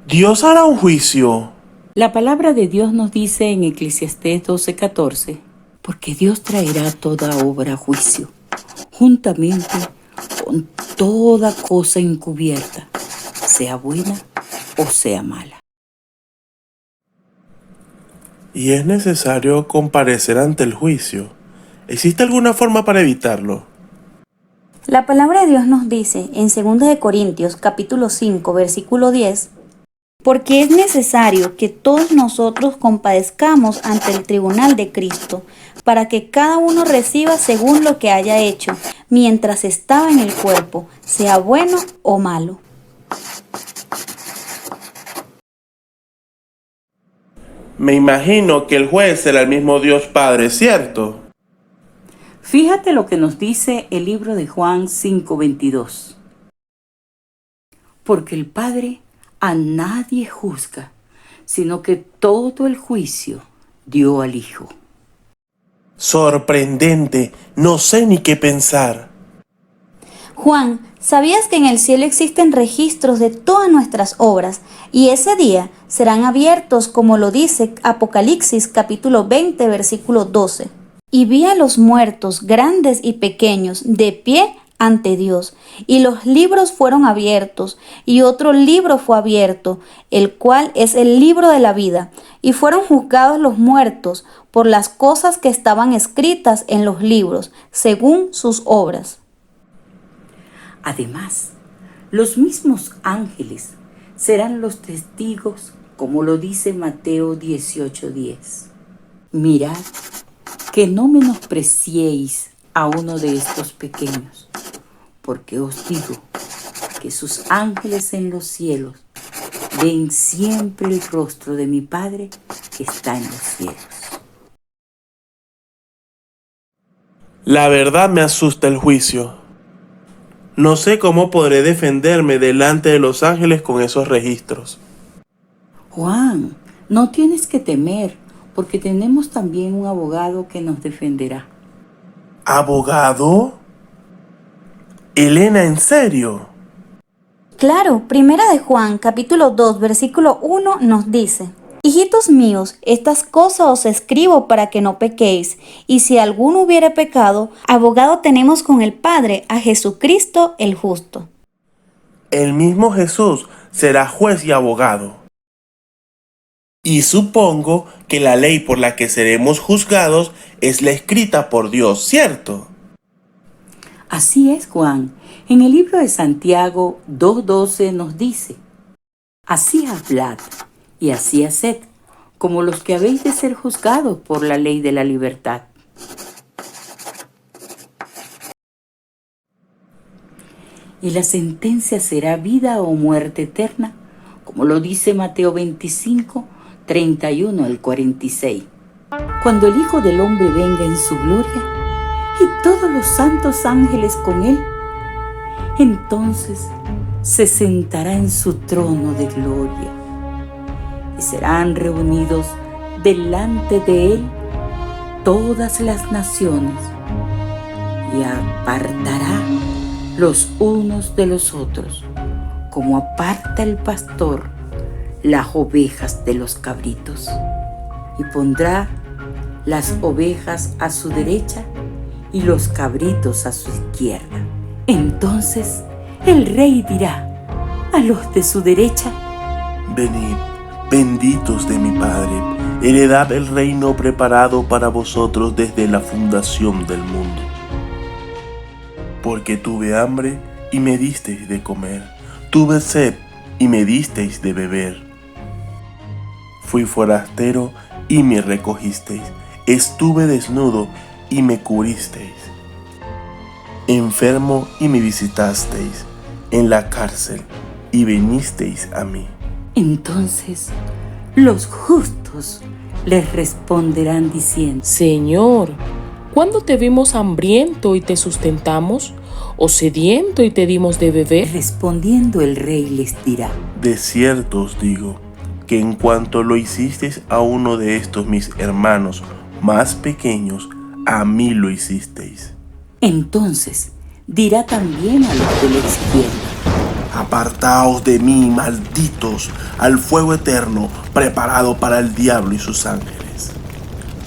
Dios hará un juicio. La palabra de Dios nos dice en Eclesiastés 12:14, porque Dios traerá toda obra a juicio, juntamente con toda cosa encubierta, sea buena o sea mala. Y es necesario comparecer ante el juicio. ¿Existe alguna forma para evitarlo? La palabra de Dios nos dice en 2 de Corintios capítulo 5 versículo 10, porque es necesario que todos nosotros compadezcamos ante el tribunal de Cristo, para que cada uno reciba según lo que haya hecho, mientras estaba en el cuerpo, sea bueno o malo. Me imagino que el juez será el mismo Dios Padre, ¿cierto? Fíjate lo que nos dice el libro de Juan 5:22. Porque el Padre a nadie juzga, sino que todo el juicio dio al Hijo. Sorprendente, no sé ni qué pensar. Juan, ¿sabías que en el cielo existen registros de todas nuestras obras y ese día serán abiertos como lo dice Apocalipsis capítulo 20 versículo 12? Y vi a los muertos, grandes y pequeños, de pie ante Dios, y los libros fueron abiertos, y otro libro fue abierto, el cual es el libro de la vida, y fueron juzgados los muertos por las cosas que estaban escritas en los libros, según sus obras. Además, los mismos ángeles serán los testigos, como lo dice Mateo 18:10. Mirad que no menospreciéis a uno de estos pequeños, porque os digo que sus ángeles en los cielos ven siempre el rostro de mi Padre que está en los cielos. La verdad me asusta el juicio. No sé cómo podré defenderme delante de los ángeles con esos registros. Juan, no tienes que temer, porque tenemos también un abogado que nos defenderá. ¿Abogado? Elena, ¿en serio? Claro, Primera de Juan, capítulo 2, versículo 1 nos dice: Hijitos míos, estas cosas os escribo para que no pequéis, y si alguno hubiere pecado, abogado tenemos con el Padre, a Jesucristo el justo. El mismo Jesús será juez y abogado. Y supongo que la ley por la que seremos juzgados es la escrita por Dios, ¿cierto? Así es, Juan. En el libro de Santiago 2:12 nos dice: así hablad y así haced, como los que habéis de ser juzgados por la ley de la libertad. Y la sentencia será vida o muerte eterna, como lo dice Mateo 25:31 al 46. Cuando el Hijo del Hombre venga en su gloria y todos los santos ángeles con él, entonces se sentará en su trono de gloria y serán reunidos delante de él todas las naciones y apartará los unos de los otros, como aparta el pastor las ovejas de los cabritos, y pondrá las ovejas a su derecha y los cabritos a su izquierda. Entonces el rey dirá a los de su derecha: Venid, benditos de mi Padre, heredad el reino preparado para vosotros desde la fundación del mundo. Porque tuve hambre y me disteis de comer, tuve sed y me disteis de beber. Fui forastero y me recogisteis, estuve desnudo y me cubristeis, enfermo y me visitasteis, en la cárcel y vinisteis a mí. Entonces los justos les responderán diciendo: Señor, ¿cuándo te vimos hambriento y te sustentamos? ¿O sediento y te dimos de beber? Respondiendo el rey les dirá: De cierto os digo, que en cuanto lo hicisteis a uno de estos mis hermanos más pequeños, a mí lo hicisteis. Entonces dirá también a los de la izquierda: Apartaos de mí, malditos, al fuego eterno preparado para el diablo y sus ángeles.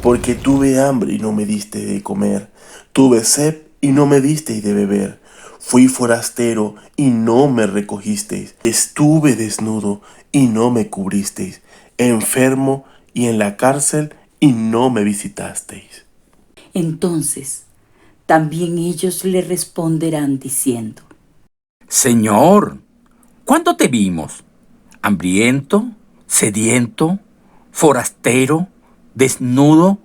Porque tuve hambre y no me diste de comer, tuve sed y no me disteis de beber, fui forastero y no me recogisteis, estuve desnudo y no me cubristeis, enfermo y en la cárcel y no me visitasteis. Entonces también ellos le responderán diciendo: Señor, ¿cuándo te vimos? ¿Hambriento, sediento, forastero, desnudo,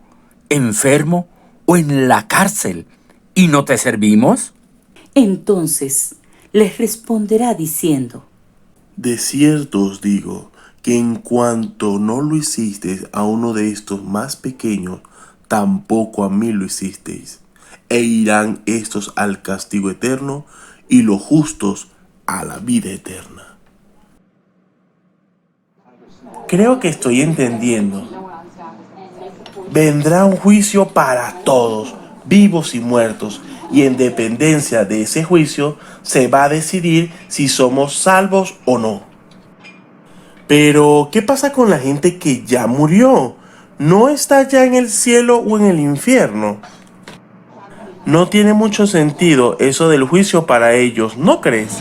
enfermo o en la cárcel y no te servimos? Entonces les responderá diciendo: De cierto os digo que en cuanto no lo hicisteis a uno de estos más pequeños, tampoco a mí lo hicisteis. E irán estos al castigo eterno y los justos a la vida eterna. Creo que estoy entendiendo. Vendrá un juicio para todos, vivos y muertos, y en dependencia de ese juicio se va a decidir si somos salvos o no. Pero, ¿qué pasa con la gente que ya murió? ¿No está ya en el cielo o en el infierno? No tiene mucho sentido eso del juicio para ellos, ¿no crees?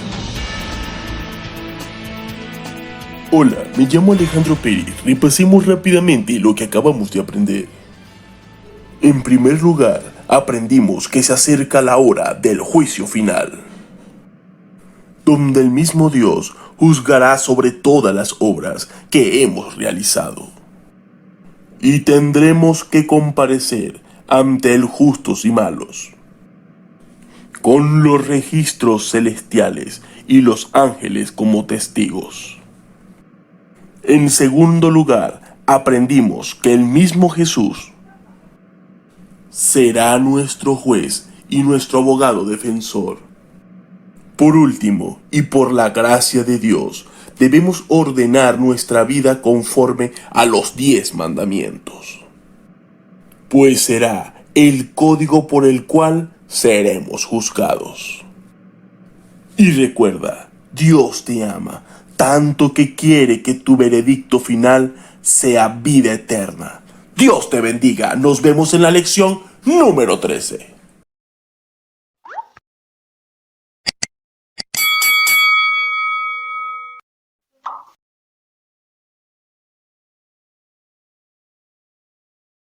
Hola, me llamo Alejandro Pérez. Repasemos rápidamente lo que acabamos de aprender. En primer lugar, aprendimos que se acerca la hora del juicio final, donde el mismo Dios juzgará sobre todas las obras que hemos realizado. Y tendremos que comparecer ante el justos y malos, con los registros celestiales y los ángeles como testigos. En segundo lugar, aprendimos que el mismo Jesús será nuestro juez y nuestro abogado defensor. Por último, y por la gracia de Dios, debemos ordenar nuestra vida conforme a los 10 mandamientos, pues será el código por el cual seremos juzgados. Y recuerda, Dios te ama, tanto que quiere que tu veredicto final sea vida eterna. Dios te bendiga. Nos vemos en la lección número 13.